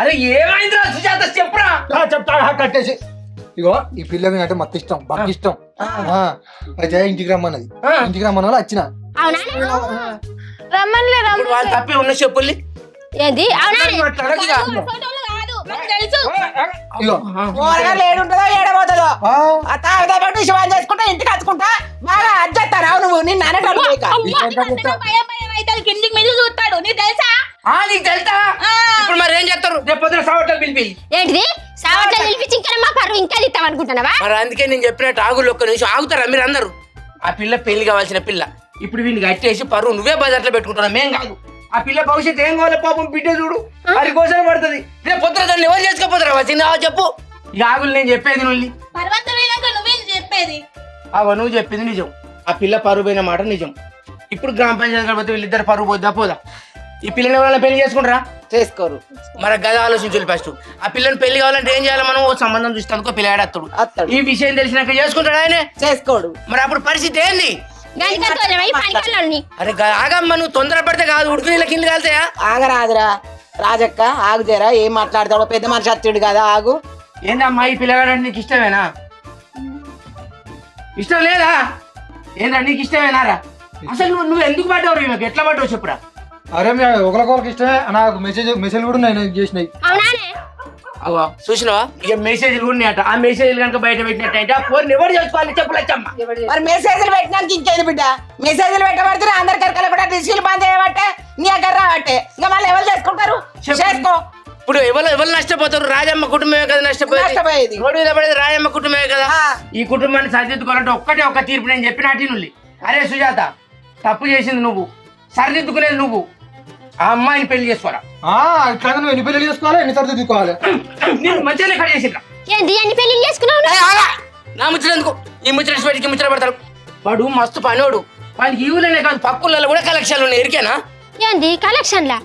అరే ఏమైందిరా సుజాత చెప్పురా చెప్తా కట్టేసి ఇగో ఈ పిల్లకి అంటే మత్తు ఇష్టం బాగా ఇష్టం అయితే ఇంటికి రమ్మన్నది ఇంటికి రమ్మన్న వాళ్ళు వచ్చిన అవునా రమ్మనిలే ఇప్పుడు వాళ్ళు తప్పే ఉన్న చెప్పుల్ని ఏంది అవునా తెలుసు ఇగో పోరగాళ్ళు ఏడుంటుందో ఏడబోతుందో ఆ తాగుతా డిష్ బంద్ చేసుకుంటా ఇంటికి హత్తుకుంటా బాగా అజ్జేస్తారా నువ్వు నిన్ను అనేటోళ్ళు లేక. భయం భయం అయితే కిందికి మీద చూస్తాడు నీకు తెలుసా నీకు తెలుసా ఇప్పుడు మరి ఏం చేస్తారు రేపు పొద్దున సావటాలు పిలిపి ఏంటిది సావట్లో నిలిపించి ఇంకా మా పరువు ఇంకా ఇస్తాం అనుకుంటున్నావా మరి అందుకే నేను చెప్పినట్టు ఆగులు ఒక్క నిమిషం ఆగుతారా మీరు అందరూ ఆ పిల్ల పెళ్లి కావాల్సిన పిల్ల ఇప్పుడు వీడిని కట్టేసి పరువు నువ్వే బజార్లో పెట్టుకుంటున్నా మేం కాదు ఆ పిల్ల భవిష్యత్తు ఏం కావాలి పాపం బిడ్డ చూడు వారి కోసం పడుతుంది రేపు పొద్దున దాన్ని ఎవరు చేసుకోపోతారా చిన్న చెప్పు ఇక ఆగులు నేను చెప్పేది నువ్వు పర్వతం పోయినాక నువ్వేం చెప్పేది అవో నువ్వు చెప్పింది నిజం ఆ పిల్ల పరువు పోయిన మాట నిజం ఇప్పుడు గ్రామ పంచాయతీ కాబట్టి వీళ్ళిద్దరు పరువు పోద్దా పోదా ఈ పిల్లని ఎవరైనా పెళ్లి చేసుకుంటారా చేసుకోరు మరి గద ఆలోచించాలి ఫస్ట్ ఆ పిల్లని పెళ్లి కావాలంటే ఏం చేయాలి మనం ఓ సంబంధం చూస్తానుకో పిల్లాడు అత్తడు అత్తడు. ఈ విషయం తెలిసినాక చేసుకుంటాడు ఆయనే చేసుకోడు మరి అప్పుడు పరిస్థితి ఏంది పనికిని అరే ఆగమ్మ నువ్వు తొందర పడితే కాదు ఉడుకు నీళ్ళ కింద కాలుతాయా ఆగరాదురా రాజక్క ఆగుదేరా ఏం మాట్లాడతాడో పెద్ద మనిషి అత్తుడు కదా ఆగు ఏందమ్మా ఈ పిల్లగాడంటే నీకు ఇష్టమేనా ఇష్టం లేదా ఏందా నీకు ఇష్టమేనారా అసలు నువ్వు ఎందుకు పడ్డావు ఈమెకు ఎట్లా పడ్డావు చెప్పురా అరే ఒకరికొకరికి ఇష్టమే నాకు మెసేజ్ కూడా నేను చేసినాయి అవునానే అవా చూసినావా ఇక మెసేజ్లు ఉన్నాయట ఆ మెసేజ్లు కనుక బయట పెట్టినట్టయితే ఆ ఫోన్ ఎవరు చేసుకోవాలి చెప్పులచ్చమ్మా మరి మెసేజ్లు పెట్టినాక ఇంకేది బిడ్డ మెసేజ్లు పెట్టబడితే అందరి కరకలు కూడా డిస్కీలు బంద్ చేయబట్టే నీ దగ్గర రాబట్టే ఇంకా మళ్ళీ ఎవరు చేసుకుంటారు చేసుకో ఇప్పుడు ఎవరు నష్టపోతారు రాజమ్మ కుటుంబమే కదా నష్టపోయేది. రోడ్డు మీద పడేది రాజమ్మ కుటుంబమే కదా ఆ. ఈ కుటుంబాన్ని సరిదిద్దుకోవాలంటే ఒక్క తీర్పు నేను చెప్పినట్టు నుల్లి అరే సుజాత తప్పు చేసింది నువ్వు సరిదిద్దుకునేది నువ్వు ఆ అమ్మాయిని పెళ్లి చేసుకోరా ఇట్లా నువ్వు ఎన్ని పెళ్లి చేసుకోవాలి ఎన్నిసార్లు దిద్దుకోవాలి నేను మంచిగానే కట్ చేసిండ్రా ఏంది అన్ని పెళ్లి చేసుకున్నావు నా ముచ్చటెందుకు ఈ ముచ్చట పెట్టి ముచ్చట పడతారు వాడు మస్తు పనోడు వాడికి ఈవులనే కాదు పక్కులలో కూడా కలెక్షన్లు ఉన్నాయి ఎరికేనా ఏంది కలెక్షన్లా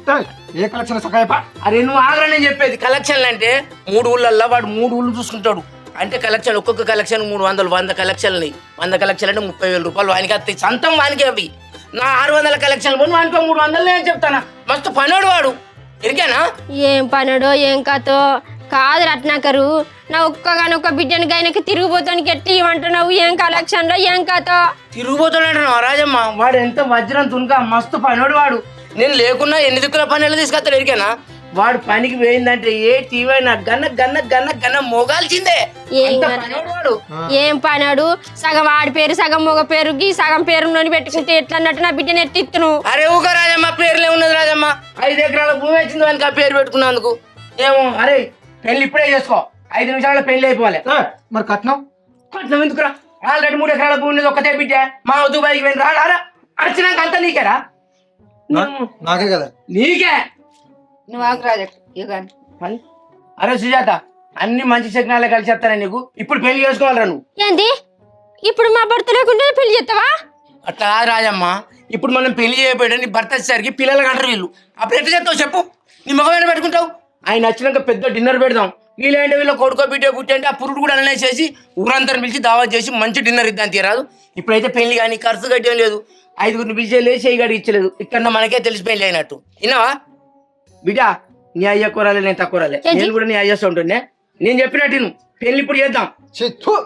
ఏ కలెక్షన్ సకాయపా అరే నువ్వు ఆగ్రా నేను చెప్పేది కలెక్షన్లు అంటే 3 ఊళ్ళల్లో వాడు 3 ఊళ్ళు చూసుకుంటాడు అంటే కలెక్షన్ ఒక్కొక్క కలెక్షన్ 300 100 కలెక్షన్లు 100 కలెక్షన్ అంటే 30,000 రూపాయలు వానికి వస్తాయి సొంతం వానికి అవి నా 600 కలెక్షన్ పోను వానికో 300 నేను చెప్తానా మస్తు పనోడు వాడు ఎరికేనా ఏం పనుడో ఏం కథో కాదు రత్నాకరు నా ఒక్కగానొక్క బిడ్డని గైనకి తిరిగిపోతానికి ఎట్టి ఇవ్వంటున్నావు ఏం కలెక్షన్ లో ఏం కథో తిరుగుబోతున్నాడు రాజమ్మ వాడు ఎంత వజ్రం తునుక మస్తు పనోడు వాడు నేను లేకున్నా ఎన్ని దిక్కుల పనులు తీసుకొస్తాడు ఎరికేనా వాడు పనికి పోయిందంటే ఏ టీవీ అయినా గన్న మోగాల్సిందే అంత పనోడు వాడు ఏం పనాడు సగం ఆడి పేరు సగం మగ పేరుకి సగం పేరు పెట్టుకుంటే ఎట్లా అన్నట్టు నా బిడ్డని ఎట్టిత్తును అరే ఊక రాజమ్మ పేర్లే ఉన్నది రాజమ్మ 5 ఎకరాల భూమి వచ్చింది వానికి ఆ పేరు పెట్టుకున్నందుకు ఏమో అరే పెళ్లి ఇప్పుడే చేసుకో 5 నిమిషాల్లో పెళ్లి అయిపోవాలి మరి కట్నం కట్నం ఎందుకురా ఆల్రెడీ 3 ఎకరాల భూమి ఉన్నది ఒక్కతే బిడ్డ మా దుబాయ్కి వెళ్ళి రారా వచ్చినాక అంతా నీకేరా నాకే కదా నీకే నువ్వు ఆగు రాజక్క ఇక అరే సుజాత అన్ని మంచి శకునాలే కలిసి వస్తారా నీకు ఇప్పుడు పెళ్లి చేసుకోవాలరా నువ్వు ఏంది ఇప్పుడు మా భర్త లేకుండా పెళ్లి చేస్తావా అట్లా కాదు రాజమ్మ ఇప్పుడు మనం పెళ్లి చేయబోయే నీ భర్త వచ్చేసరికి పిల్లలు కంటారు వీళ్ళు అప్పుడు ఎట్లా చెప్తావు చెప్పు నీ మగమైన పెట్టుకుంటావు ఆయన వచ్చినాక పెద్ద డిన్నర్ పెడదాం వీళ్ళంటే వీళ్ళ కొడుకో బిడ్డ పుట్టి అంటే ఆ పురుడు కూడా అనలే చేసి ఊరంతా పిలిచి దావా చేసి మంచి డిన్నర్ ఇద్దాం తీరాదు ఇప్పుడైతే పెళ్లి కానీ ఖర్చు కట్టేం లేదు 5గురిని పిలిచేయలేదు చేయి గడి ఇచ్చలేదు ఇక్కడ మనకే తెలిసి పెళ్లి అయినట్టు విన్నావా బిడ్డ నీ అయ్య కూరాలే నేను తక్కువ రాలే నేను కూడా నీ అయ్యేస్తూ ఉంటుండే నేను చెప్పినట్టు నువ్వు పెళ్లి ఇప్పుడు చేద్దాం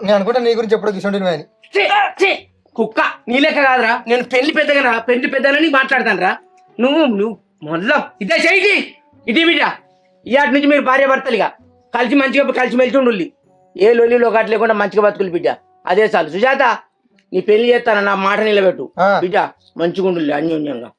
నేను అనుకుంటా నీ గురించి ఎప్పుడో తీసుకుంటున్నా అని కుక్క నీ లెక్క కాదురా నేను పెళ్లి పెద్దగా రా పెళ్లి పెద్దలని మాట్లాడతాను రా నువ్వు మొదలం ఇదే చెయ్యి ఇటీ బిడ్డ ఇవాటి నుంచి మీరు భార్య భర్తలుగా కలిసి మెలిసి ఉండుల్లి. ఏ లొల్లిలో ఒకటి లేకుండా మంచిగా బతుకులు బిడ్డ. అదే చాలు. సుజాత నీ పెళ్లి చేస్తాను, నా మాట నిలబెట్టు బిడ్డ. మంచిగా ఉండుల్లి అన్యోన్యంగా.